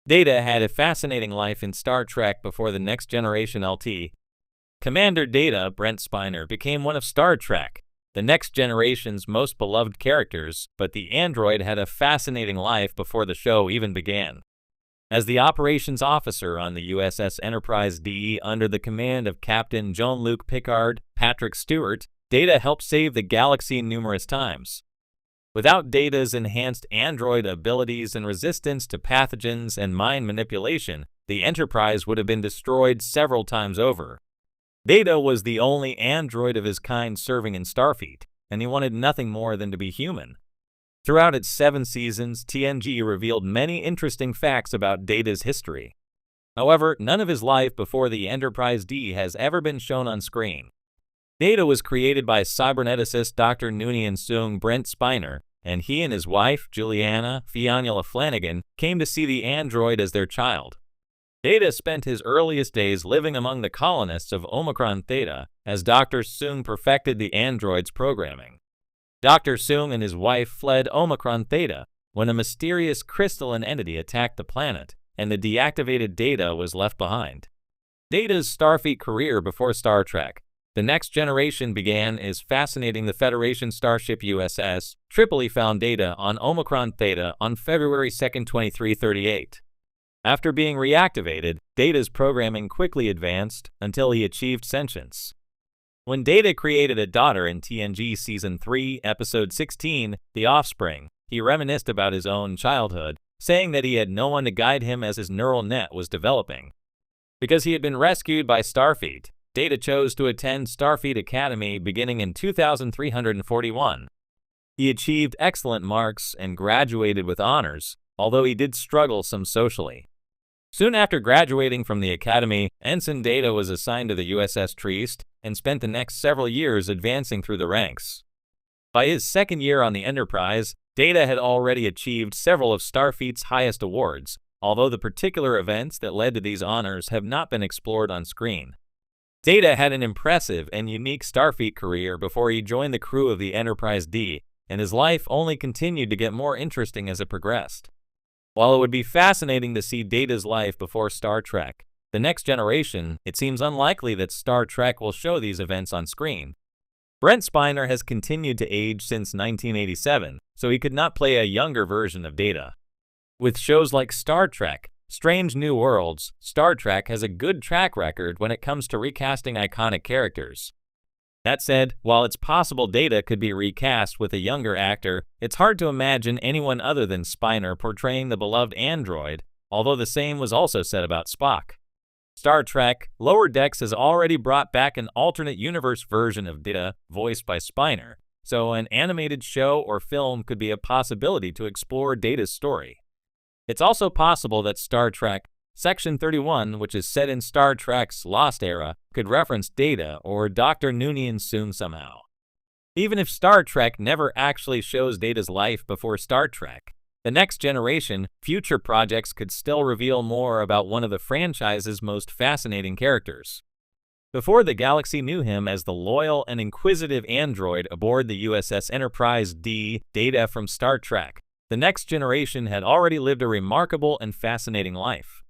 Data had a fascinating life in Star Trek before the Next Generation LT. Commander Data, Brent Spiner, became one of Star Trek, the Next Generation's most beloved characters, but the android had a fascinating life before the show even began. As the operations officer on the USS Enterprise D under the command of Captain Jean-Luc Picard, Patrick Stewart, Data helped save the galaxy numerous times. Without Data's enhanced android abilities and resistance to pathogens and mind manipulation, the Enterprise would have been destroyed several times over. Data was the only android of his kind serving in Starfleet, and he wanted nothing more than to be human. Throughout its 7 seasons, TNG revealed many interesting facts about Data's history. However, none of his life before the Enterprise D has ever been shown on screen. Data was created by cyberneticist Dr. Noonien Soong Brent Spiner, and he and his wife, Juliana Fionnuala Flanagan, came to see the android as their child. Data spent his earliest days living among the colonists of Omicron Theta as Dr. Soong perfected the android's programming. Dr. Soong and his wife fled Omicron Theta when a mysterious crystalline entity attacked the planet, and the deactivated Data was left behind. Data's Starfleet career before Star Trek, The Next Generation, began as fascinating. The Federation starship USS Tripoli found Data on Omicron Theta on February 2, 2338. After being reactivated, Data's programming quickly advanced until he achieved sentience. When Data created a daughter in TNG Season 3, Episode 16, The Offspring, he reminisced about his own childhood, saying that he had no one to guide him as his neural net was developing. Because he had been rescued by Starfleet, Data chose to attend Starfleet Academy beginning in 2341. He achieved excellent marks and graduated with honors, although he did struggle some socially. Soon after graduating from the Academy, Ensign Data was assigned to the USS Trieste and spent the next several years advancing through the ranks. By his second year on the Enterprise, Data had already achieved several of Starfleet's highest awards, although the particular events that led to these honors have not been explored on screen. Data had an impressive and unique Starfleet career before he joined the crew of the Enterprise D, and his life only continued to get more interesting as it progressed. While it would be fascinating to see Data's life before Star Trek, The Next Generation, it seems unlikely that Star Trek will show these events on screen. Brent Spiner has continued to age since 1987, so he could not play a younger version of Data. With shows like Star Trek, Strange New Worlds, Star Trek has a good track record when it comes to recasting iconic characters. That said, while it's possible Data could be recast with a younger actor, it's hard to imagine anyone other than Spiner portraying the beloved android, although the same was also said about Spock. Star Trek Lower Decks has already brought back an alternate universe version of Data, voiced by Spiner, so an animated show or film could be a possibility to explore Data's story. It's also possible that Star Trek Section 31, which is set in Star Trek's Lost Era, could reference Data or Dr. Noonien Soong somehow. Even if Star Trek never actually shows Data's life before Star Trek, The Next Generation, future projects could still reveal more about one of the franchise's most fascinating characters. Before the galaxy knew him as the loyal and inquisitive android aboard the USS Enterprise D, Data from Star Trek, The Next Generation had already lived a remarkable and fascinating life.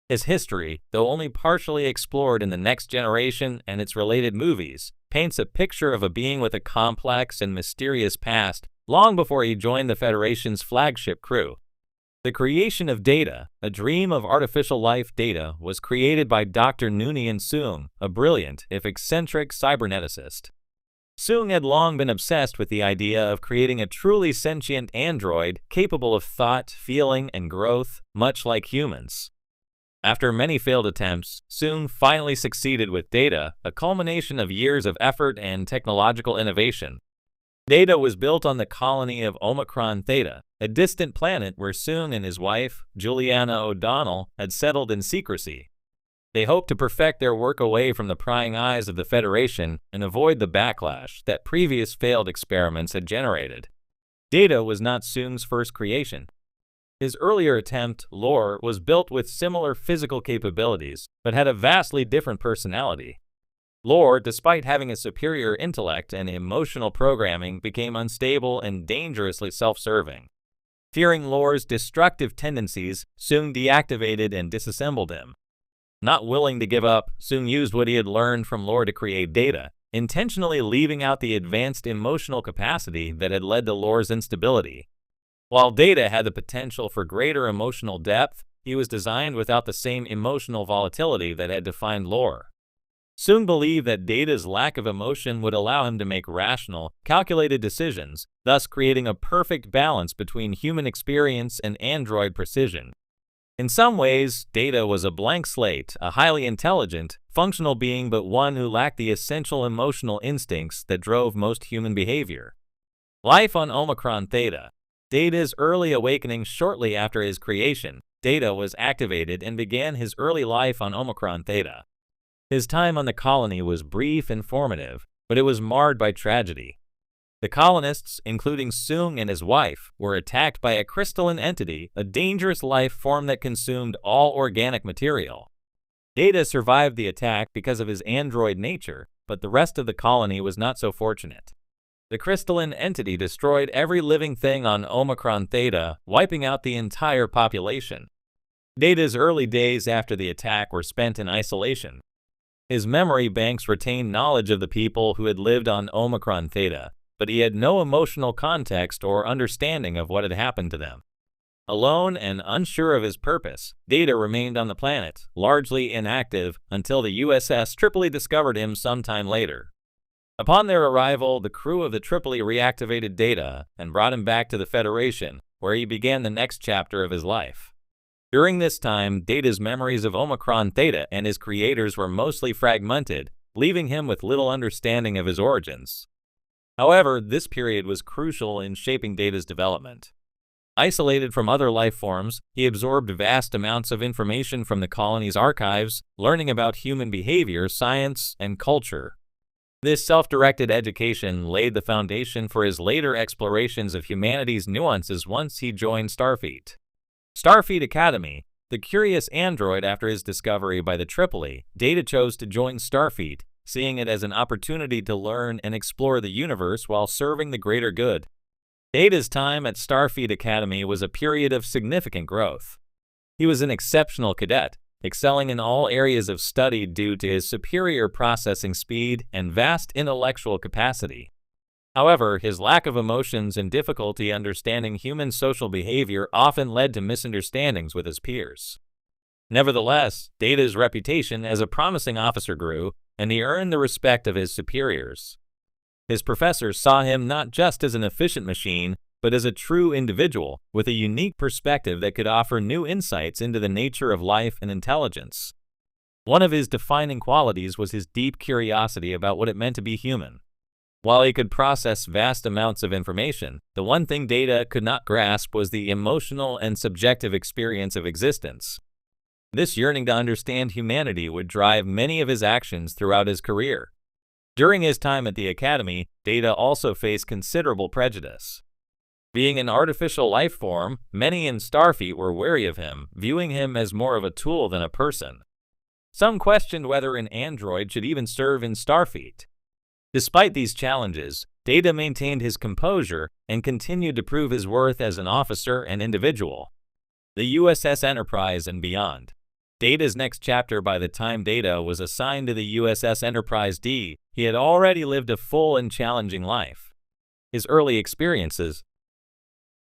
His history, though only partially explored in The Next Generation and its related movies, paints a picture of a being with a complex and mysterious past long before he joined the Federation's flagship crew. The creation of Data, a dream of artificial life. Data was created by Dr. Noonien Soong, a brilliant, if eccentric, cyberneticist. Soong had long been obsessed with the idea of creating a truly sentient android capable of thought, feeling, and growth, much like humans. After many failed attempts, Soong finally succeeded with Data, a culmination of years of effort and technological innovation. Data was built on the colony of Omicron Theta, a distant planet where Soong and his wife, Juliana O'Donnell, had settled in secrecy. They hoped to perfect their work away from the prying eyes of the Federation and avoid the backlash that previous failed experiments had generated. Data was not Soong's first creation. His earlier attempt, Lore, was built with similar physical capabilities, but had a vastly different personality. Lore, despite having a superior intellect and emotional programming, became unstable and dangerously self-serving. Fearing Lore's destructive tendencies, Soong deactivated and disassembled him. Not willing to give up, Soong used what he had learned from Lore to create Data, intentionally leaving out the advanced emotional capacity that had led to Lore's instability. While Data had the potential for greater emotional depth, he was designed without the same emotional volatility that had defined Lore. Soong believed that Data's lack of emotion would allow him to make rational, calculated decisions, thus creating a perfect balance between human experience and android precision. In some ways, Data was a blank slate, a highly intelligent, functional being but one who lacked the essential emotional instincts that drove most human behavior. Life on Omicron Theta. Data's early awakening. Shortly after his creation, Data was activated and began his early life on Omicron Theta. His time on the colony was brief and formative, but it was marred by tragedy. The colonists, including Soong and his wife, were attacked by a crystalline entity, a dangerous life form that consumed all organic material. Data survived the attack because of his android nature, but the rest of the colony was not so fortunate. The crystalline entity destroyed every living thing on Omicron Theta, wiping out the entire population. Data's early days after the attack were spent in isolation. His memory banks retained knowledge of the people who had lived on Omicron Theta, but he had no emotional context or understanding of what had happened to them. Alone and unsure of his purpose, Data remained on the planet, largely inactive, until the USS Tripoli discovered him sometime later. Upon their arrival, the crew of the Tripoli reactivated Data and brought him back to the Federation, where he began the next chapter of his life. During this time, Data's memories of Omicron Theta and his creators were mostly fragmented, leaving him with little understanding of his origins. However, this period was crucial in shaping Data's development. Isolated from other life forms, he absorbed vast amounts of information from the colony's archives, learning about human behavior, science, and culture. This self-directed education laid the foundation for his later explorations of humanity's nuances once he joined Starfleet. Starfleet Academy. The curious android. After his discovery by the Tripoli, Data chose to join Starfleet, seeing it as an opportunity to learn and explore the universe while serving the greater good. Data's time at Starfleet Academy was a period of significant growth. He was an exceptional cadet, excelling in all areas of study due to his superior processing speed and vast intellectual capacity. However, his lack of emotions and difficulty understanding human social behavior often led to misunderstandings with his peers. Nevertheless, Data's reputation as a promising officer grew, and he earned the respect of his superiors. His professors saw him not just as an efficient machine, but as a true individual with a unique perspective that could offer new insights into the nature of life and intelligence. One of his defining qualities was his deep curiosity about what it meant to be human. While he could process vast amounts of information, the one thing Data could not grasp was the emotional and subjective experience of existence. This yearning to understand humanity would drive many of his actions throughout his career. During his time at the Academy, Data also faced considerable prejudice. Being an artificial life form, many in Starfleet were wary of him, viewing him as more of a tool than a person. Some questioned whether an android should even serve in Starfleet. Despite these challenges, Data maintained his composure and continued to prove his worth as an officer and individual. The USS Enterprise and beyond. Data's next chapter. By the time Data was assigned to the USS Enterprise D, he had already lived a full and challenging life. His early experiences,